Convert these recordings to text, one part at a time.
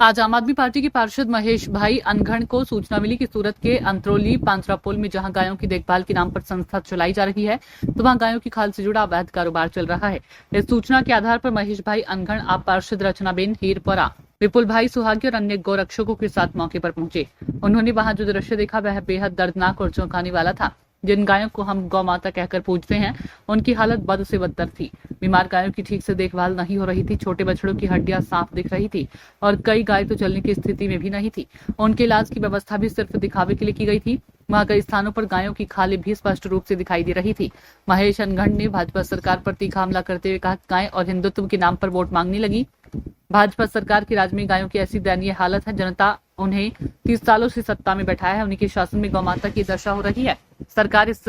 आज आम आदमी पार्टी के पार्षद महेश भाई अनघड़ को सूचना मिली कि सूरत के अंतरोली पांचरापोल में जहां गायों की देखभाल के नाम पर संस्था चलाई जा रही है तो वहां गायों की खाल से जुड़ा अवैध कारोबार चल रहा है। इस सूचना के आधार पर महेश भाई अनघड़ आप पार्षद रचनाबेन हीरपरा, विपुल भाई सुहागी और अन्य गोरक्षकों के साथ मौके पर पहुंचे। उन्होंने वहां जो दृश्य देखा वह बेहद दर्दनाक और चौंकाने वाला था। जिन गायों को हम गौ माता कहकर पूजते हैं उनकी हालत बद से बदतर थी। बीमार गायों की ठीक से देखभाल नहीं हो रही थी, छोटे बछड़ों की हड्डियां साफ दिख रही थी और कई गाय तो चलने की स्थिति में भी नहीं थी। उनके इलाज की व्यवस्था भी सिर्फ दिखावे के लिए की गई थी। वहां कई स्थानों पर गायों की खालें भी स्पष्ट रूप से दिखाई दे रही थी। महेश अनघड़ ने भाजपा सरकार पर तीखा हमला करते हुए कहा, गाय और हिंदुत्व के नाम पर वोट मांगने लगी। भाजपा सरकार के राज में गायों की ऐसी दयनीय हालत है, जनता उन्हें 30 सालों से सत्ता में बैठाया है, उन्हीं के शासन में गौ माता की दशा हो रही है। सरकार इस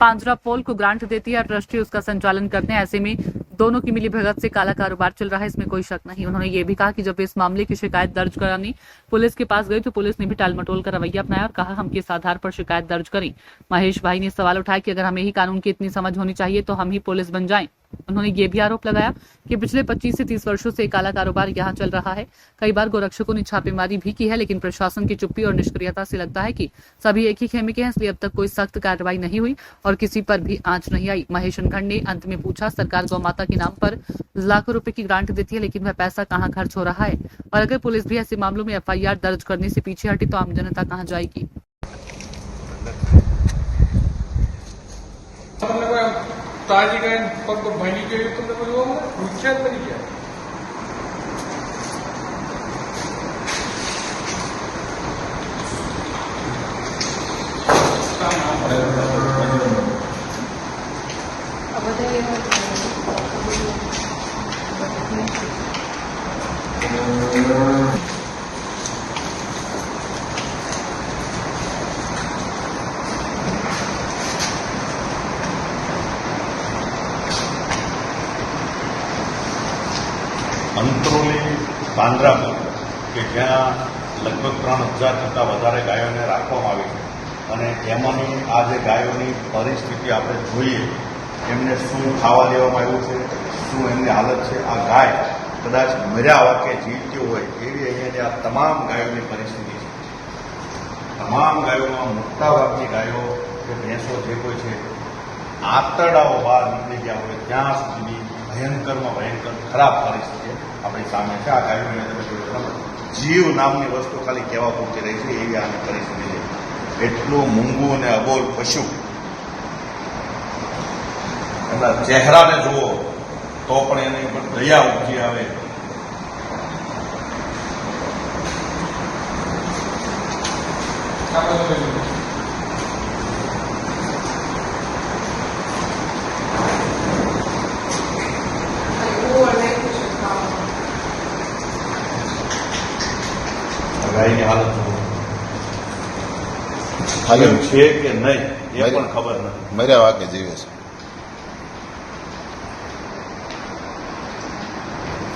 पांजरापोल को ग्रांट देती है, ट्रस्टी उसका संचालन करते हैं। ऐसे में दोनों की मिलीभगत से काला कारोबार चल रहा है, इसमें कोई शक नहीं। उन्होंने ये भी कहा कि जब इस मामले की शिकायत दर्ज करानी पुलिस के पास गई तो पुलिस ने भी टालमटोल का रवैया अपनाया और कहा हम किस आधार पर शिकायत दर्ज करें। महेश भाई ने सवाल उठाया कि अगर हमें ही कानून की इतनी समझ होनी चाहिए तो हम ही पुलिस बन जाएं। उन्होंने ये भी आरोप लगाया कि पिछले 25 से 30 वर्षों से काला कारोबार यहाँ चल रहा है। कई बार गोरक्षकों ने छापेमारी भी की है, लेकिन प्रशासन की चुप्पी और निष्क्रियता से लगता है कि सभी एक ही खेमे के हैं, इसलिए अब तक कोई सख्त कार्रवाई नहीं हुई और किसी पर भी आंच नहीं आई। महेश अनघड़ ने अंत में पूछा, सरकार गौ माता के नाम पर लाखों रुपए की ग्रांट देती है, लेकिन वह पैसा कहाँ खर्च हो रहा है? और अगर पुलिस भी ऐसे मामलों में FIR दर्ज करने से पीछे हटी तो आम जनता कहाँ जाएगी? ताजी गाय पग बहनी के तुमने कोई वो विख्यात बनी क्या અંતરોલી પાંજરાપોળ કે જ્યાં લગભગ 3000 કરતાં વધારે ગાયોને રાખવામાં આવી છે અને એમાંની આ જે ગાયોની પરિસ્થિતિ આપણે જોઈએ, એમને શું ખાવા દેવામાં આવ્યું છે, શું એમની હાલત છે, આ ગાય કદાચ મર્યા હોય કે જીવતી હોય એવી અહીંયાની આ તમામ ગાયોની પરિસ્થિતિ છે. તમામ ગાયોમાં મોટાભાગની ગાયો કે ભેંસો જે કોઈ છે આંતરડાઓ બહાર નીકળી ગયા હોય ત્યાં સુધીની ભયંકરમાં ભયંકર ખરાબ પરિસ્થિતિ આપણી સામે છે. આ ગાયોને તમે જોયું, જીવ નામની વસ્તુ ખાલી કહેવા પૂરતી રહી છે એવી આની પરિસ્થિતિ છે. એટલું મૂંગું અને અબોલ પશુ, એમના ચહેરાને જુઓ તો પણ એની ઉપર દયા ઉપજી આવે. ગાયની હાલત ખાલી છે કે નહીં એ પણ ખબર નથી. મર્યા વાગે જીવે છે.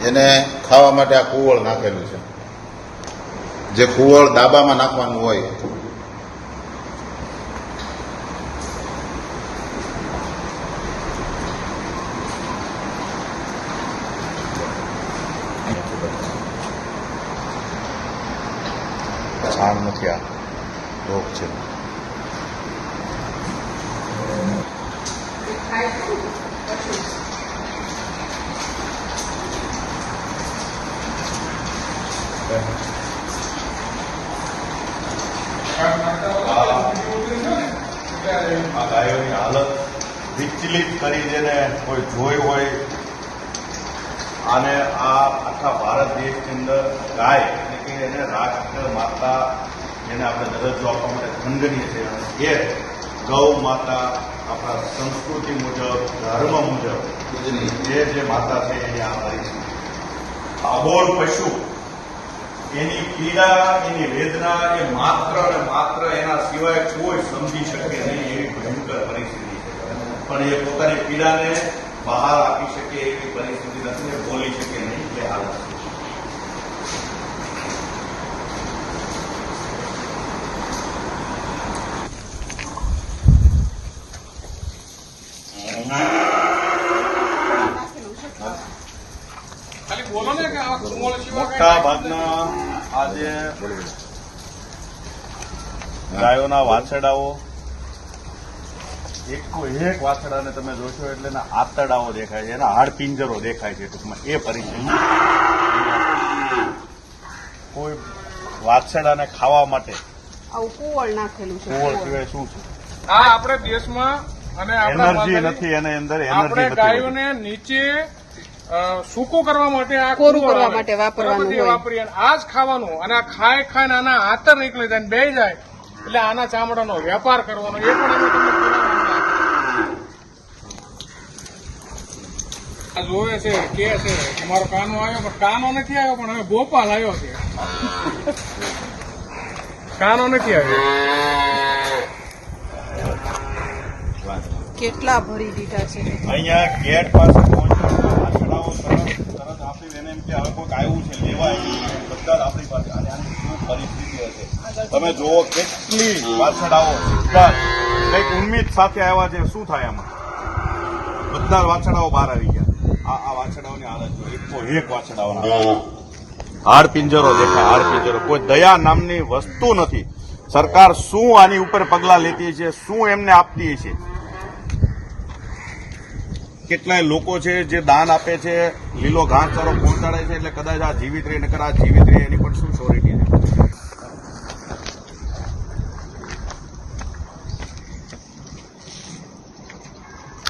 એને ખાવા માટે આ કુવળ નાખેલું છે, જે કુવળ દાબામાં નાખવાનું હોય. છાણ નથી, આ રોગ છે. આ ગાયોની હાલત વિચલિત કરી જેને કોઈ જોઈ હોય. આને આ આખા ભારત દેશની અંદર ગાય એટલે કે એને રાષ્ટ્ર માતા જેને આપણે દરજ્જો આપવા માટે ખંડનીય છે, એ ગૌ માતા આપણા સંસ્કૃતિ મુજબ, ધર્મ મુજબ જે માતા છે એની આ પરિસ્થિતિ. અબોલ પશુ, એની પીડા, એની વેદના એ માત્ર અને માત્ર એના સિવાય કોઈ સમજી શકે નહીં એવી ભયંકર પરિસ્થિતિ છે. પણ એ પોતાની પીડાને બહાર આપી શકે એવી પરિસ્થિતિ નથી, એ બોલી શકે નહીં એ હાલત છે. ખાલી બોલો ને કે આ કુંવળ સિવાય મોટા ભાગના આજે ગાયોના વાછરડાઓ એક વાછરડાને તમે જોશો એટલે એના આંતરડાઓ દેખાય છે, એના હાડપિંજરો દેખાય છે. ટૂંકમાં એ પરિસ્થિતિ. કોઈ વાછરડાને ખાવા માટે આવું કુવળ નાખેલું છે. કુવળ સિવાય શું છે? આ આપણે દેશમાં અને આપણા એનર્જી નથી, એની અંદર એનર્જી આપણે નથી. ગાયોને નીચે સૂકું કરવા માટે આ કોરું કુવળ કરવા આવે. માટે વાપરવાનું બરાબર, એ હોય. વાપરીએ અને આ જ ખાવાનું અને આ ખાઈને આના આંતર નીકળી જાય બે જાય એટલે આના ચામડાનો વેપાર કરવાનો એ પણ અમે તમને પુરાવા આ જોવે છે કે છે કે મારો કાનો આવ્યો પણ કાનો નથી આવ્યો પણ હવે ગોપાલ આવ્યો છે. કાનો નથી આવ્યો. કેટલા ભરી દીધા છે. અહીંયા ગેટ પાસે પહોંચ્યો વાછરડાઓ તરત આપણી એને એમ કે હવે કોઈક આવ્યું છે લેવા આવ્યું બધા જ આપણી પાસે. અને આની શું પરિસ્થિતિ હશે તમે જુઓ, કેટલી વાછરડાઓ બધા કંઈક ઉમ્મીદ સાથે આવ્યા છે. શું થાય આમાં? બધા જ વાછરડાઓ બહાર આવી ગયા. આ વાછરડાઓની હાલત જો એક વાછરડાઓના હાડપિંજરો દેખાય, હાડપિંજરો. કોઈ દયા નામની વસ્તુ નથી. સરકાર શું આની ઉપર પગલાં લેતી છે, શું એમને આપતી છે? કેટલાય લોકો છે જે દાન આપે છે, લીલો ઘાસચારો પહોંચાડે છે, એટલે કદાચ આ જીવિત રહે, નકર આ જીવિત રહે એની પણ શું શ્યોરિટી છે?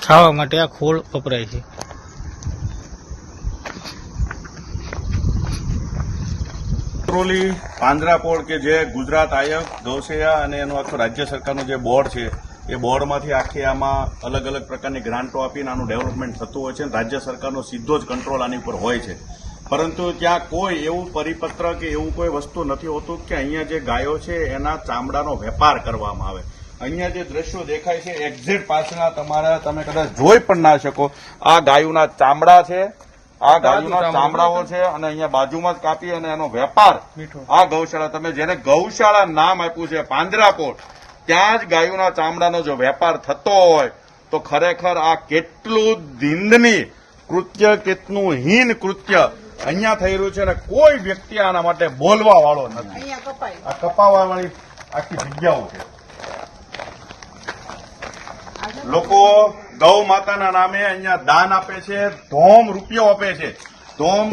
ખાવા માટે આ ખોળ વપરાય છે. અંત્રોલી પાંજરાપોળ કે જે ગુજરાત આયક ગૌસેયા અને એનું આખું રાજ્ય સરકારનું જે બોર્ડ છે એ બોર્ડમાંથી આખી આમાં અલગ અલગ પ્રકારની ગ્રાન્ટો આપીને આનું ડેવલપમેન્ટ થતું હોય છે. રાજ્ય સરકારનો સીધો જ કંટ્રોલ આની ઉપર હોય છે. પરંતુ ત્યાં કોઈ એવું પરિપત્ર કે એવું કોઈ વસ્તુ નથી હોતું કે અહીંયા જે ગાયો છે એના ચામડાનો વેપાર કરવામાં આવે. અહીંયા જે દ્રશ્યો દેખાય છે એક્ઝેક્ટ પાછળના તમારા તમે કદાચ જોઈ પણ ના શકો. આ ગાયોના ચામડા છે, આ ગાયોના ચામડાઓ છે અને અહીંયા બાજુમાં જ કાપી અને એનો વેપાર. આ ગૌશાળા, તમે જેને ગૌશાળા નામ આપ્યું છે પાંજરાપોળ, ત્યાં જ ગાયોના ચામડાનો જો વેપાર થતો હોય તો ખરેખર આ કેટલું નિંદનીય કૃત્ય, કેટલું હીન કૃત્ય અહીંયા થઈ રહ્યું છે અને કોઈ વ્યક્તિ આના માટે બોલવા વાળો નથી. અહીંયા કપાય. આ કપાવા વાળી આખી જગ્યાઓ છે. લોકો ગૌ માતાના નામે અહીંયા દાન આપે છે, ધોમ રૂપિયો આપે છે, ધોમ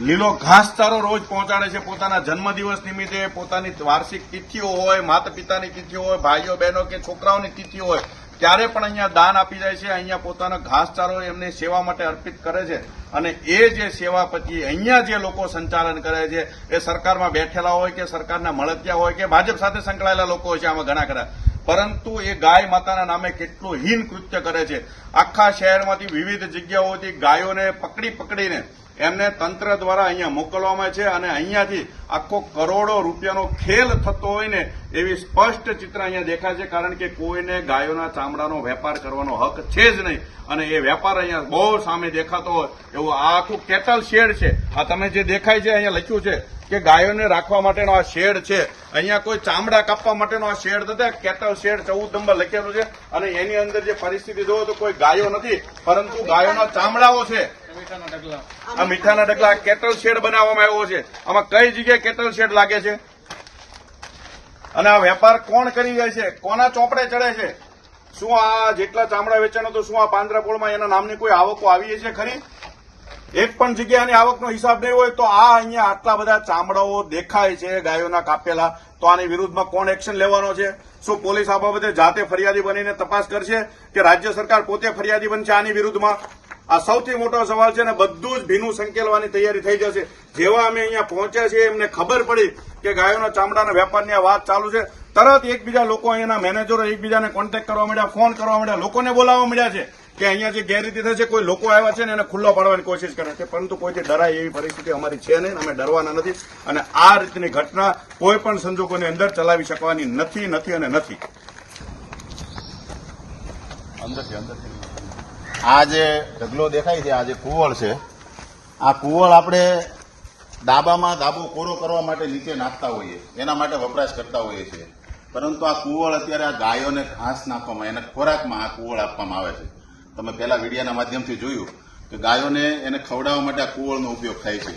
લીલો ઘાસચારો રોજ પહોંચાડે છે. પોતાના જન્મદિવસ નિમિત્તે, પોતાની વાર્ષિક તિથિઓ હોય, માતા પિતાની તિથિઓ હોય, ભાઈઓ બહેનો કે છોકરાઓની તિથિ હોય, ત્યારે પણ અહીંયા દાન આપી જાય છે. અહીંયા પોતાનો ઘાસચારો એમની સેવા માટે અર્પિત કરે છે. અને એ જે સેવા પછી અહીંયા જે લોકો સંચાલન કરે છે એ સરકારમાં બેઠેલા હોય કે સરકારના મળતિયા હોય કે ભાજપ સાથે સંકળાયેલા લોકો હોય છે આમાં ઘણા ખરા. પરંતુ એ ગાય માતાના નામે કેટલું હીન કૃત્ય કરે છે. આખા શહેરમાંથી વિવિધ જગ્યાઓથી ગાયોને પકડીને એમને તંત્ર દ્વારા અહીંયા મોકલવામાં છે અને અહીંયાથી આખો કરોડો રૂપિયાનો ખેલ થતો હોય ને એવી સ્પષ્ટ ચિત્ર અહીંયા દેખાય છે. કારણ કે કોઈને ગાયોના ચામડાનો વેપાર કરવાનો હક છે જ નહીં અને એ વેપાર અહીંયા બહુ સામે દેખાતો હોય એવું આ આખું કેટલ શેડ છે. આ તમે જે દેખાય છે અહીંયા લખ્યું છે કે ગાયોને રાખવા માટેનો આ શેડ છે. અહીંયા કોઈ ચામડા કાપવા માટેનો આ શેડ નથી. કેટલ શેડ 14 નંબર લખેલું છે અને એની અંદર જે પરિસ્થિતિ જોવો તો કોઈ ગાયો નથી પરંતુ ગાયોના ચામડાઓ છે. આ મીઠાના ડગલા કેટલ શેડ બનાવવામાં આવ્યો છે. આમાં કઈ જગ્યાએ કેટલ શેડ લાગે છે અને આ વેપાર કોણ કરી જાય છે, કોના ચોપડે ચડે છે? શું આ જેટલા ચામડા વેચાણ તો શું આ પાંજરાપોળમાં એના નામની કોઈ આવકો આવી છે ખરી? એક પણ જગ્યાની આવકનો હિસાબ નહીં હોય તો આ અહીંયા આટલા બધા ચામડાઓ દેખાય છે ગાયોના કાપેલા, તો આની વિરુદ્ધમાં કોણ એક્શન લેવાનો છે? શું પોલીસ આ બાબતે જાતે ફરિયાદી બનીને તપાસ કરશે કે રાજ્ય સરકાર પોતે ફરિયાદી બનશે આની વિરુદ્ધમાં? આ સૌથી મોટો સવાલ છે ને બધું જ ભીનું સંકેલવાની તૈયારી થઈ જશે. જેવા અમે અહીંયા પહોંચ્યા છીએ એમને ખબર પડી કે ગાયોના ચામડાના વેપારની આ વાત ચાલુ છે, તરત એકબીજા લોકો અહીંયાના મેનેજરો એકબીજાને કોન્ટેક્ટ કરવા માંડ્યા, ફોન કરવા માંડ્યા, લોકોને બોલાવવા માંડ્યા છે કે અહીંયા જે ગેરરીતિ થશે કોઈ લોકો આવ્યા છે ને એને ખુલ્લો પાડવાની કોશિશ કરે છે. પરંતુ કોઈથી ડરાય એવી પરિસ્થિતિ અમારી છે નહીં, અમે ડરવાના નથી અને આ રીતની ઘટના કોઈ પણ સંજોગોની અંદર ચલાવી શકવાની નથી અને નથી. આ જે ઢગલો દેખાય છે, આ જે કુવળ છે, આ કુવળ આપણે દાબો કોરો કરવા માટે નીચે નાખતા હોઈએ, એના માટે વપરાશ કરતા હોઈએ છીએ. પરંતુ આ કુવળ અત્યારે આ ગાયોને ઘાસ નાખવામાં, એના ખોરાકમાં આ કુવળ આપવામાં આવે છે. તમે પહેલા વીડિયાના માધ્યમથી જોયું કે ગાયોને એને ખવડાવવા માટે આ કુવળનો ઉપયોગ થાય છે.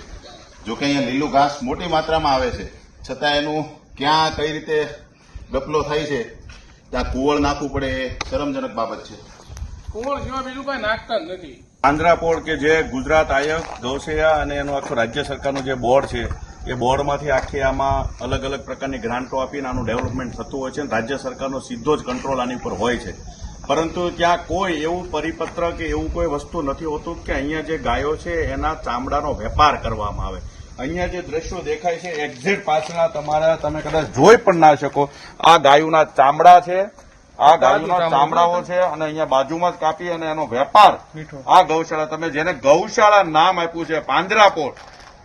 જો કે અહીંયા લીલું ઘાસ મોટી માત્રામાં આવે છે છતાં એનું ક્યાં કઈ રીતે ગપલો થાય છે ત્યાં કુવળ નાખવું પડે એ શરમજનક બાબત છે. કુંવળ સિવાય બીજું કઈ નાખતા જ નથી. પાંજરાપોળ કે જે ગુજરાત આયક ગૌસેયા અને એનું આખું રાજ્ય સરકારનું જે બોર્ડ છે એ બોર્ડમાંથી આખી આમાં અલગ અલગ પ્રકારની ગ્રાન્ટો આપીને આનું ડેવલપમેન્ટ થતું હોય છે અને રાજ્ય સરકારનો સીધો જ કંટ્રોલ આની ઉપર હોય છે. પરંતુ ત્યાં કોઈ એવું પરિપત્ર કે એવું કોઈ વસ્તુ નથી હોતું કે અહીંયા જે ગાયો છે એના ચામડાનો વેપાર કરવામાં આવે. અહીંયા જે દ્રશ્યો દેખાય છે એક્ઝેક્ટ પાછળના તમારા તમે કદાચ જોઈ પણ ના શકો. આ ગાયોના ચામડા છે, આ ગાયોના ચામડાઓ છે અને અહીંયા બાજુમાં જ કાપી અને એનો વેપાર આ ગૌશાળા, તમે જેને ગૌશાળા નામ આપ્યું છે પાંજરાપોળ,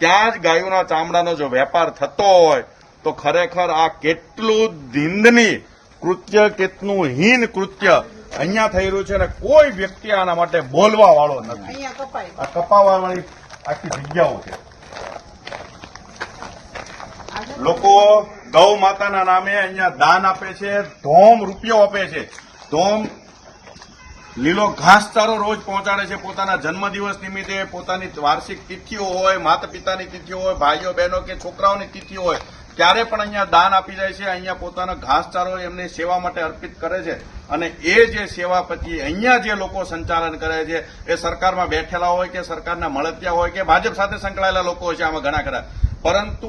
ત્યાં જ ગાયોના ચામડાનો જો વેપાર થતો હોય તો ખરેખર આ કેટલું નિંદનીય કૃત્ય, કેટલું હીન કૃત્ય અહીંયા થઈ રહ્યું છે અને કોઈ વ્યક્તિ આના માટે બોલવા વાળો નથી. અહીંયા કપાય. આ કપાવા વાળી આખી જગ્યાઓ છે. લોકો ગૌ માતાના નામે અહીંયા દાન આપે છે, ધોમ રૂપિયો આપે છે, ધોમ લીલો ઘાસચારો રોજ પહોંચાડે છે. પોતાના જન્મદિવસ નિમિત્તે, પોતાની વાર્ષિક તિથિઓ હોય, માતા પિતાની તિથિઓ હોય, ભાઈઓ બહેનો કે છોકરાઓની તિથિ હોય, ત્યારે પણ અહીંયા દાન આપી જાય છે. અહીંયા પોતાનો ઘાસચારો એમની સેવા માટે અર્પિત કરે છે અને એ જે સેવા પછી અહીંયા જે લોકો સંચાલન કરે છે એ સરકારમાં બેઠેલા હોય કે સરકારના મળતિયા હોય કે ભાજપ સાથે સંકળાયેલા લોકો હોય છે આમાં ઘણા ખરા, પરંતુ